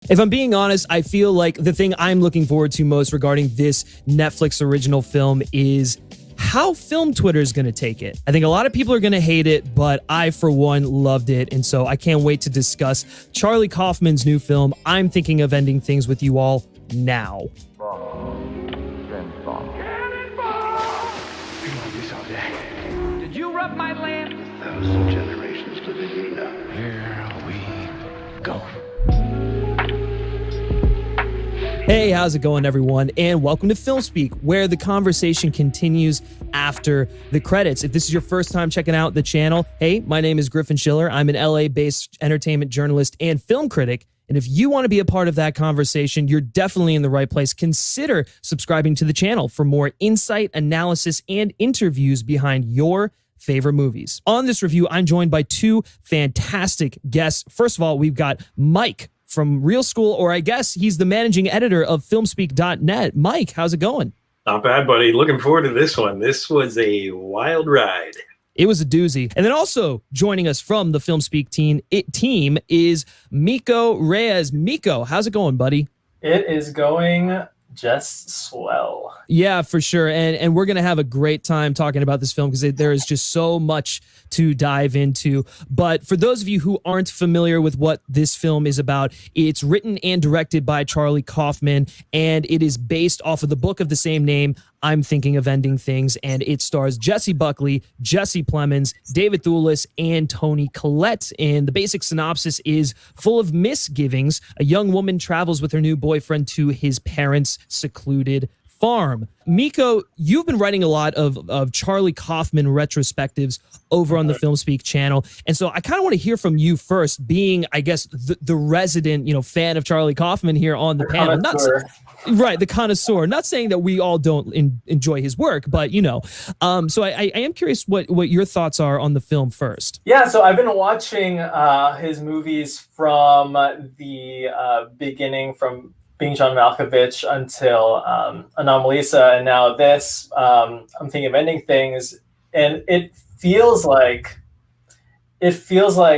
If I'm being honest, I feel like the thing I'm looking forward to most regarding this Netflix original film is how film Twitter is going to take it. I think a lot of people are going to hate it, but I, for one, loved it. And so I can't wait to discuss Charlie Kaufman's new film. I'm thinking of ending things with you all now. Did you rub my lamp? 1,000 generations to the now. Here we go. Hey, how's it going, everyone? And welcome to FilmSpeak, where the conversation continues after the credits. If this is your first time checking out the channel, hey, my name is Griffin. I'm an LA-based entertainment journalist and film critic. And if you want to be a part of that conversation, you're definitely in the right place. Consider subscribing to the channel for more insight, analysis, and interviews behind your favorite movies. On this review, I'm joined by two fantastic guests. First of all, we've got Mike from Real School, or I guess he's the managing editor of filmspeak.net. Mike, how's it going? Not bad, buddy. Looking forward to this one. This was a wild ride. It was a doozy. And then also joining us from the FilmSpeak team is Miko Reyes. Miko, how's it going, buddy? It is going just swell. Yeah, for sure. And we're going to have a great time talking about this film because there is just so much to dive into. But for those of you who aren't familiar with what this film is about, it's written and directed by Charlie Kaufman, and it is based off of the book of the same name, I'm Thinking of Ending Things, and it stars Jessie Buckley, Jesse Plemons, David Thewlis, and Toni Collette. And the basic synopsis is full of misgivings. A young woman travels with her new boyfriend to his parents' secluded farm. Miko, you've been writing a lot of Charlie Kaufman retrospectives over on the FilmSpeak channel. And so I kind of want to hear from you first, being, I guess, the resident, fan of Charlie Kaufman here on the panel. Right, the connoisseur. Not saying that we all don't enjoy his work, but, So I am curious what your thoughts are on the film first. Yeah, so I've been watching his movies from the beginning, from Being John Malkovich until Anomalisa, and now this, I'm Thinking of Ending Things, and it feels like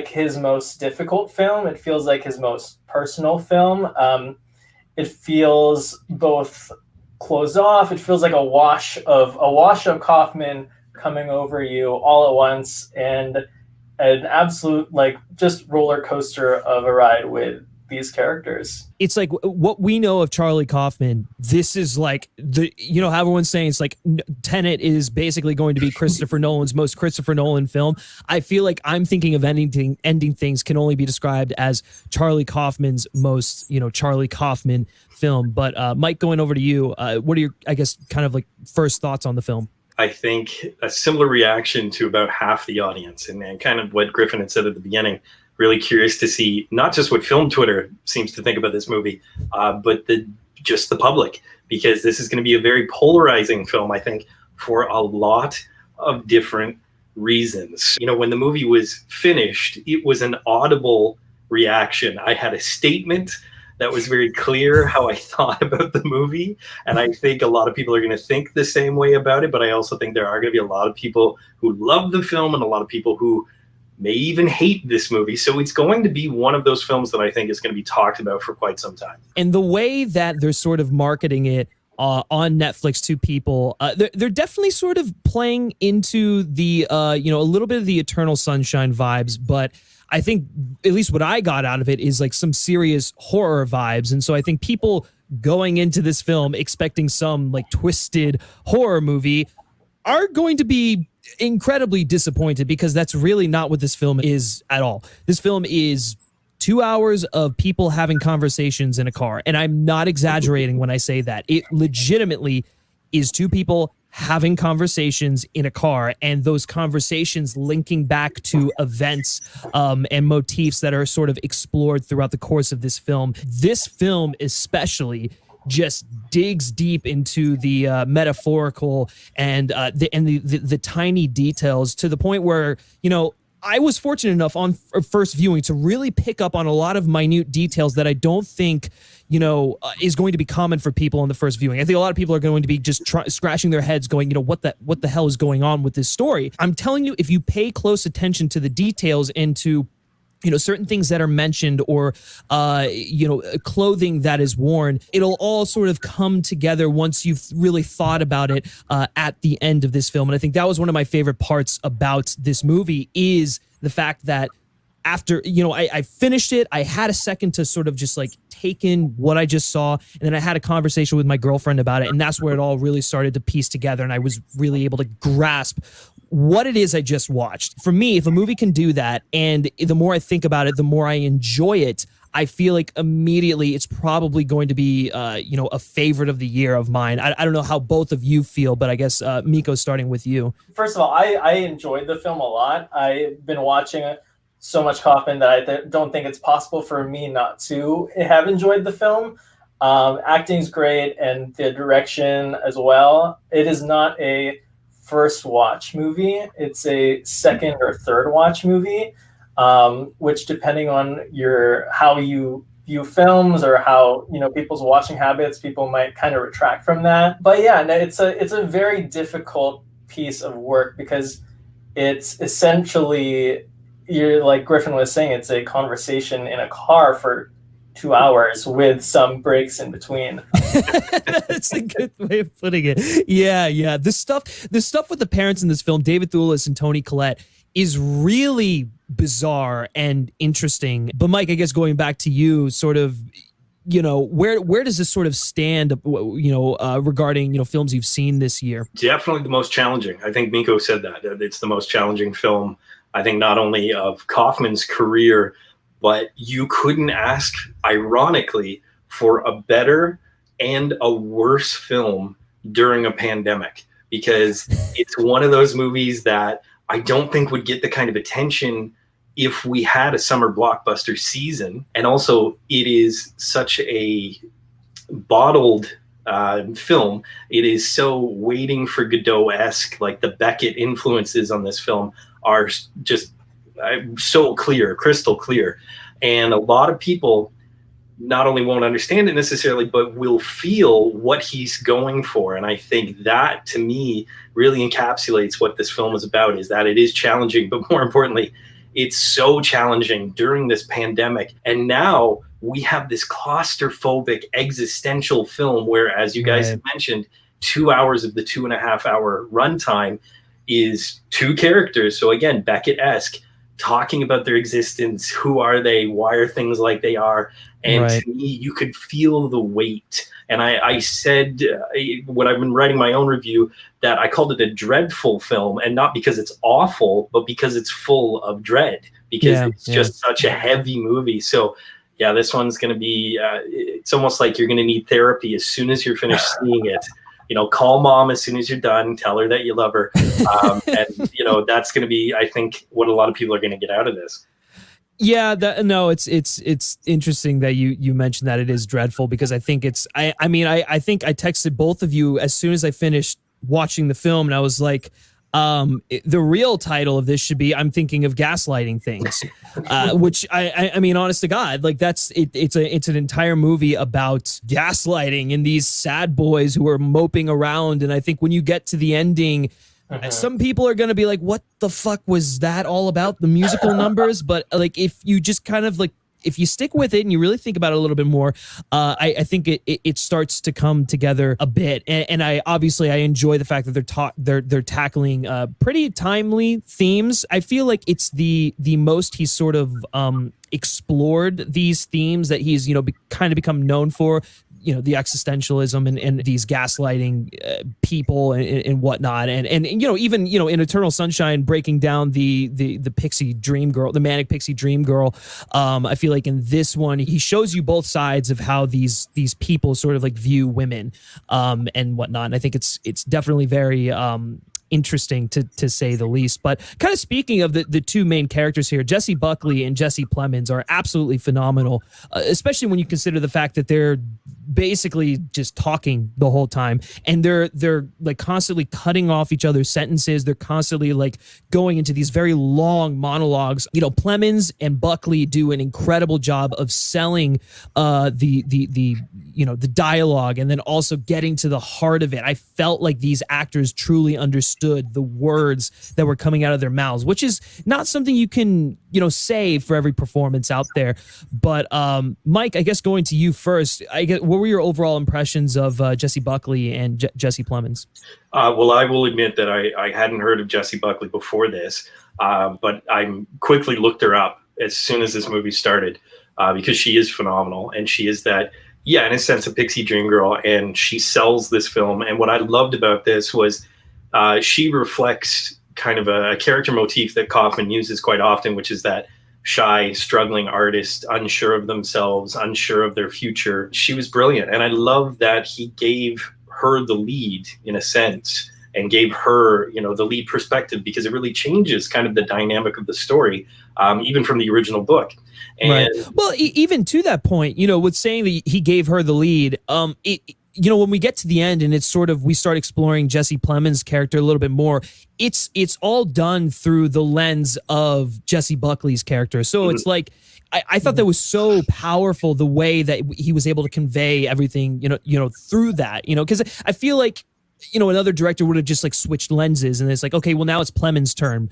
his most difficult film. It feels like his most personal film. It feels both closed off. It feels like a wash of Kaufman coming over you all at once, and an absolute just roller coaster of a ride with these characters. It's like what we know of Charlie Kaufman. This is like how everyone's saying it's like Tenet is basically going to be Christopher Nolan's most Christopher Nolan film. I feel like I'm Thinking of Ending Things can only be described as Charlie Kaufman's most, Charlie Kaufman film. But Mike, going over to you, what are your, I guess, kind of like first thoughts on the film? I think a similar reaction to about half the audience, and kind of what Griffin had said at the beginning. Really curious to see not just what film Twitter seems to think about this movie, but just the public, because this is going to be a very polarizing film, I think, for a lot of different reasons. When the movie was finished, it was an audible reaction. I had a statement that was very clear how I thought about the movie, and I think a lot of people are going to think the same way about it, but I also think there are going to be a lot of people who love the film and a lot of people who may even hate this movie. So it's going to be one of those films that I think is going to be talked about for quite some time. And the way that they're sort of marketing it on Netflix to people, they're definitely sort of playing into the, a little bit of the Eternal Sunshine vibes. But I think at least what I got out of it is like some serious horror vibes. And so I think people going into this film expecting some like twisted horror movie are going to be incredibly disappointed, because that's really not what this film is at all. This film is 2 hours of people having conversations in a car, and I'm not exaggerating when I say that. It legitimately is two people having conversations in a car, and those conversations linking back to events and motifs that are sort of explored throughout the course of this film. This film especially just digs deep into the metaphorical and the tiny details, to the point where, I was fortunate enough on first viewing to really pick up on a lot of minute details that I don't think, is going to be common for people on the first viewing. I think a lot of people are going to be just scratching their heads going, what the hell is going on with this story? I'm telling you, if you pay close attention to the details and to certain things that are mentioned or, clothing that is worn, it'll all sort of come together once you've really thought about it at the end of this film. And I think that was one of my favorite parts about this movie is the fact that after, I finished it, I had a second to sort of just like take in what I just saw. And then I had a conversation with my girlfriend about it. And that's where it all really started to piece together. And I was really able to grasp what it is I just watched. For me, if a movie can do that, and the more I think about it, the more I enjoy it, I feel like immediately it's probably going to be, a favorite of the year of mine. I don't know how both of you feel, but I guess, Miko, starting with you. First of all, I enjoyed the film a lot. I've been watching so much Kaufman that I don't think it's possible for me not to have enjoyed the film. Acting's great, and the direction as well. It is not a first watch movie. It's a second or third watch movie, which depending on how you view films or how people's watching habits, people might kind of retract from that. But yeah, it's a very difficult piece of work because it's essentially, you're like Griffin was saying, it's a conversation in a car for 2 hours with some breaks in between. That's a good way of putting it. Yeah. The stuff with the parents in this film, David Thewlis and Toni Collette, is really bizarre and interesting. But Mike, I guess going back to you, sort of, where does this sort of stand, regarding, films you've seen this year? Definitely the most challenging. I think Miko said that. It's the most challenging film, I think, not only of Kaufman's career, but you couldn't ask, ironically, for a better and a worse film during a pandemic, because it's one of those movies that I don't think would get the kind of attention if we had a summer blockbuster season. And also, it is such a bottled film. It is so Waiting for Godot-esque. Like, the Beckett influences on this film are just so clear, crystal clear. And a lot of people not only won't understand it necessarily, but will feel what he's going for. And I think that, to me, really encapsulates what this film is about, is that it is challenging, but more importantly, it's so challenging during this pandemic. And now we have this claustrophobic existential film where, as you guys have mentioned, 2 hours of the 2.5 hour runtime is two characters. So again, Beckett-esque, talking about their existence. Who are they? Why are things like they are? And to me, you could feel the weight. And I said, when I've been writing my own review, that I called it a dreadful film, and not because it's awful, but because it's full of dread, because it's just such a heavy movie. So yeah, this one's going to be, it's almost like you're going to need therapy as soon as you're finished seeing it. Call mom as soon as you're done, tell her that you love her. And, that's going to be, I think, what a lot of people are going to get out of this. Yeah, it's interesting that you mentioned that it is dreadful, because I think it's, I think I texted both of you as soon as I finished watching the film, and I was like, the real title of this should be "I'm Thinking of Gaslighting Things," which I mean, honest to God, like that's it. It's an entire movie about gaslighting and these sad boys who are moping around. And I think when you get to the ending, some people are going to be like, "What the fuck was that all about?" The musical numbers, but like if you just kind of like, if you stick with it and you really think about it a little bit more, I think it starts to come together a bit. And I enjoy the fact that they're tackling pretty timely themes. I feel like it's the most he's sort of explored these themes that he's kind of become known for. The existentialism and these gaslighting people and whatnot. And even, in Eternal Sunshine, breaking down the pixie dream girl, the manic pixie dream girl. I feel like in this one, he shows you both sides of how these people sort of like view women and whatnot. And I think it's definitely very interesting to say the least. But kind of speaking of the two main characters here, Jessie Buckley and Jesse Plemons are absolutely phenomenal, especially when you consider the fact that they're basically just talking the whole time, and they're like constantly cutting off each other's sentences. They're constantly like going into these very long monologues. Plemons and Buckley do an incredible job of selling the the dialogue, and then also getting to the heart of it. I felt like these actors truly understood the words that were coming out of their mouths, which is not something you can, say for every performance out there. But Mike, I guess going to you first, what were your overall impressions of Jessie Buckley and Jesse Plemons? Well, I will admit that I hadn't heard of Jessie Buckley before this, but I quickly looked her up as soon as this movie started, because she is phenomenal, and she is that, in a sense, a pixie dream girl, and she sells this film. And what I loved about this was she reflects kind of a character motif that Kaufman uses quite often, which is that shy, struggling artist, unsure of themselves, unsure of their future. She was brilliant, and I love that he gave her the lead, in a sense, and gave her, the lead perspective, because it really changes kind of the dynamic of the story, even from the original book. And right. Well, even to that point, with saying that he gave her the lead, when we get to the end and it's sort of, we start exploring Jesse Plemons' character a little bit more, it's all done through the lens of Jessie Buckley's character. So it's like, I thought that was so powerful, the way that he was able to convey everything, through that, because I feel like, another director would have just like switched lenses and it's like, okay, well now it's Plemons' turn.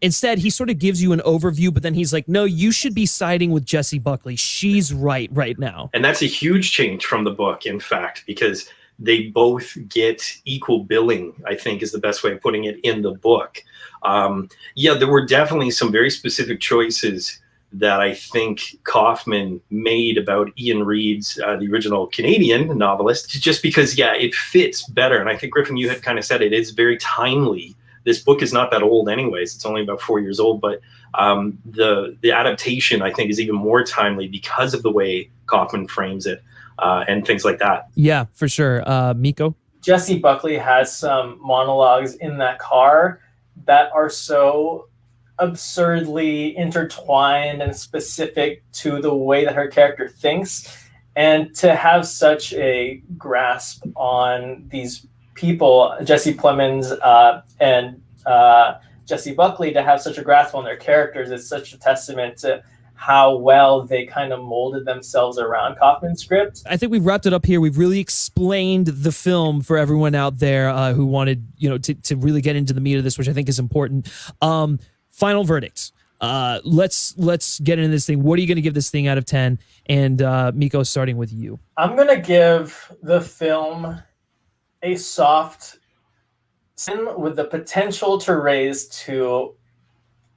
Instead, he sort of gives you an overview, but then he's like, no, you should be siding with Jessie Buckley. She's right now. And that's a huge change from the book, in fact, because they both get equal billing, I think is the best way of putting it, in the book. There were definitely some very specific choices that I think Kaufman made about Iain Reid's, the original Canadian novelist, just because, it fits better. And I think, Griffin, you had kind of said it, it's very timely. This book is not that old anyways. It's only about 4 years old, but the adaptation, I think, is even more timely because of the way Kaufman frames it, and things like that. Yeah, for sure. Miko? Jessie Buckley has some monologues in that car that are so absurdly intertwined and specific to the way that her character thinks, and to have such a grasp on these people, Jessie Plemons and Jessie Buckley, to have such a grasp on their characters is such a testament to how well they kind of molded themselves around Kaufman's script. I think we've wrapped it up here. We've really explained the film for everyone out there who wanted, to really get into the meat of this, which I think is important. Final verdict. Let's get into this thing. What are you going to give this thing out of 10? And Miko, starting with you. I'm going to give the film a soft 10 with the potential to raise to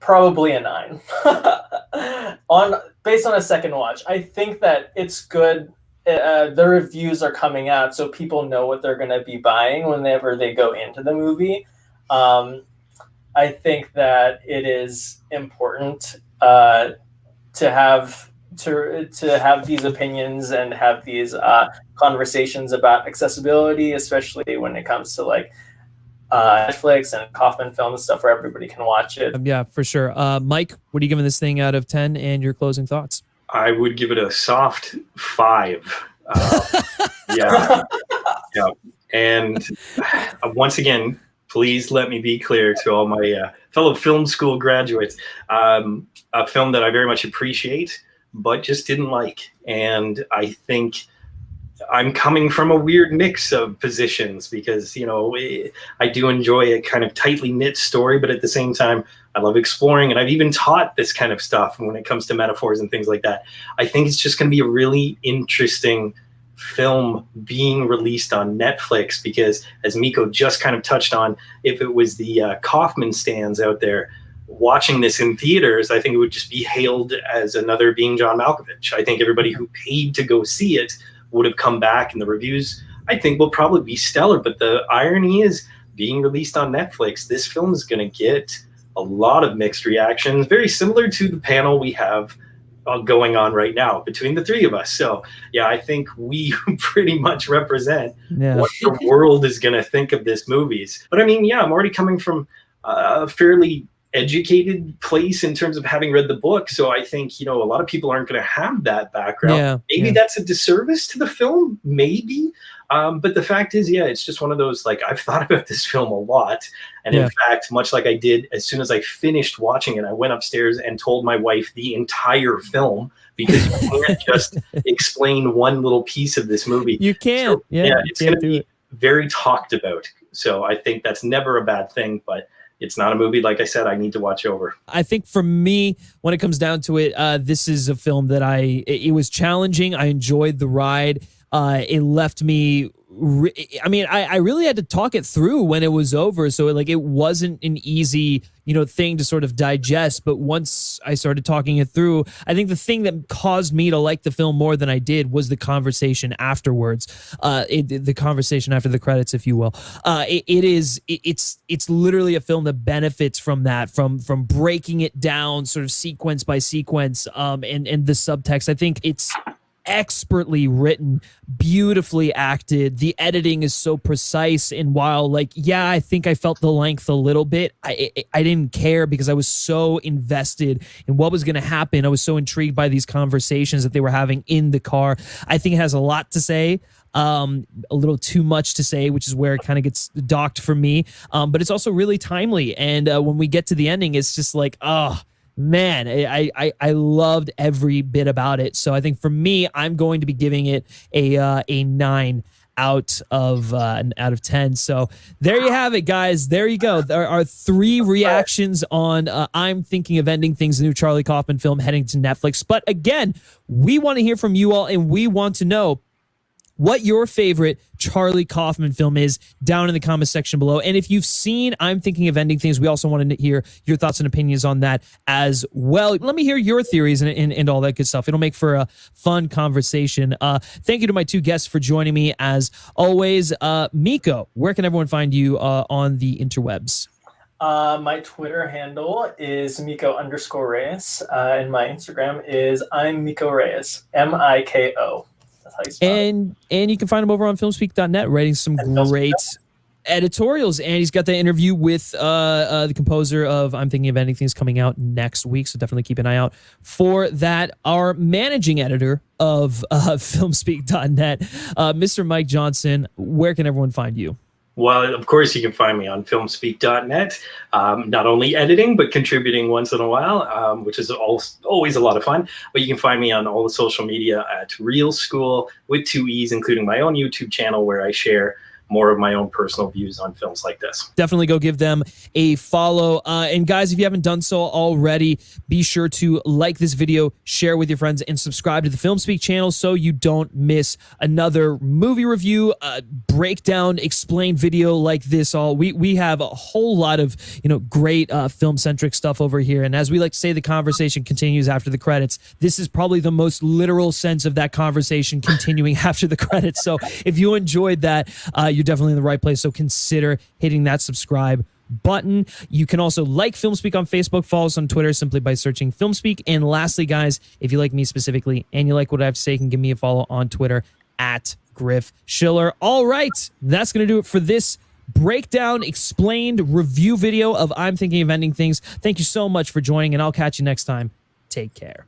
probably a 9. Based on a second watch. I think that it's good. The reviews are coming out, so people know what they're going to be buying whenever they go into the movie. I think that it is important to have these opinions and have these conversations about accessibility, especially when it comes to like Netflix and Kaufman film stuff where everybody can watch it. Yeah, for sure. Mike, what are you giving this thing out of 10, and your closing thoughts? I would give it a soft 5. Yeah. And once again, please let me be clear to all my fellow film school graduates, a film that I very much appreciate, but just didn't like. And I think I'm coming from a weird mix of positions because, I do enjoy a kind of tightly knit story, but at the same time, I love exploring. And I've even taught this kind of stuff when it comes to metaphors and things like that. I think it's just going to be a really interesting film being released on Netflix, because as Miko just kind of touched on, if it was the Kaufman stands out there watching this in theaters, I think it would just be hailed as another Being John Malkovich. I think everybody who paid to go see it would have come back, and the reviews, I think, will probably be stellar. But the irony is, being released on Netflix, this film is going to get a lot of mixed reactions, very similar to the panel we have going on right now between the three of us. So I think we pretty much represent what the world is going to think of this movies. But I mean, I'm already coming from a fairly educated place in terms of having read the book. So I think, a lot of people aren't going to have that background. Maybe that's a disservice to the film, maybe. But the fact is, it's just one of those, like, I've thought about this film a lot. And in fact, much like I did as soon as I finished watching it, I went upstairs and told my wife the entire film because you can't just explain one little piece of this movie. You can't. So, yeah, it's going to be very talked about. So I think that's never a bad thing, but it's not a movie, like I said, I need to watch over. I think for me, when it comes down to it, this is a film that it was challenging. I enjoyed the ride. It left me, I really had to talk it through when it was over. So it wasn't an easy, thing to sort of digest. But once I started talking it through, I think the thing that caused me to like the film more than I did was the conversation afterwards. The conversation after the credits, if you will. It's literally a film that benefits from that, from breaking it down sort of sequence by sequence, and the subtext. I think it's expertly written, beautifully acted. The editing is so precise, and while I think I felt the length a little bit, I didn't care because I was so invested in what was going to happen. I was so intrigued by these conversations that they were having in the car. I think it has a lot to say, a little too much to say, which is where it kind of gets docked for me, but it's also really timely, and when we get to the ending, it's just man, I loved every bit about it. So I think for me, I'm going to be giving it a 9 out of 10. So there you have it, guys. There you go. There are 3 reactions on I'm Thinking of Ending Things, the new Charlie Kaufman film heading to Netflix. But again, we want to hear from you all, and we want to know what your favorite Charlie Kaufman film is down in the comment section below. And if you've seen I'm Thinking of Ending Things, we also want to hear your thoughts and opinions on that as well. Let me hear your theories and all that good stuff. It'll make for a fun conversation. Thank you to my 2 guests for joining me as always. Miko, where can everyone find you on the interwebs? My Twitter handle is Miko_Reyes, and my Instagram is I'm Miko Reyes, Miko. And you can find him over on filmspeak.net, writing some great editorials. And he's got the interview with the composer of I'm Thinking of Ending Things coming out next week. So definitely keep an eye out for that. Our managing editor of filmspeak.net, Mr. Mike Johnson, where can everyone find you? Well, of course, you can find me on filmspeak.net, not only editing, but contributing once in a while, which is always a lot of fun. But you can find me on all the social media at Real School with 2 E's, including my own YouTube channel where I share more of my own personal views on films like this. Definitely go give them a follow. And guys, if you haven't done so already, be sure to like this video, share with your friends, and subscribe to the FilmSpeak channel so you don't miss another movie review, breakdown, explain video like this. We have a whole lot of great film-centric stuff over here. And as we like to say, the conversation continues after the credits. This is probably the most literal sense of that conversation continuing after the credits. So if you enjoyed that, you're definitely in the right place. So consider hitting that subscribe button. You can also like FilmSpeak on Facebook, follow us on Twitter simply by searching FilmSpeak. And lastly, guys, if you like me specifically and you like what I have to say, you can give me a follow on Twitter at Griff Schiller. All right, that's going to do it for this breakdown, explained review video of I'm Thinking of Ending Things. Thank you so much for joining, and I'll catch you next time. Take care.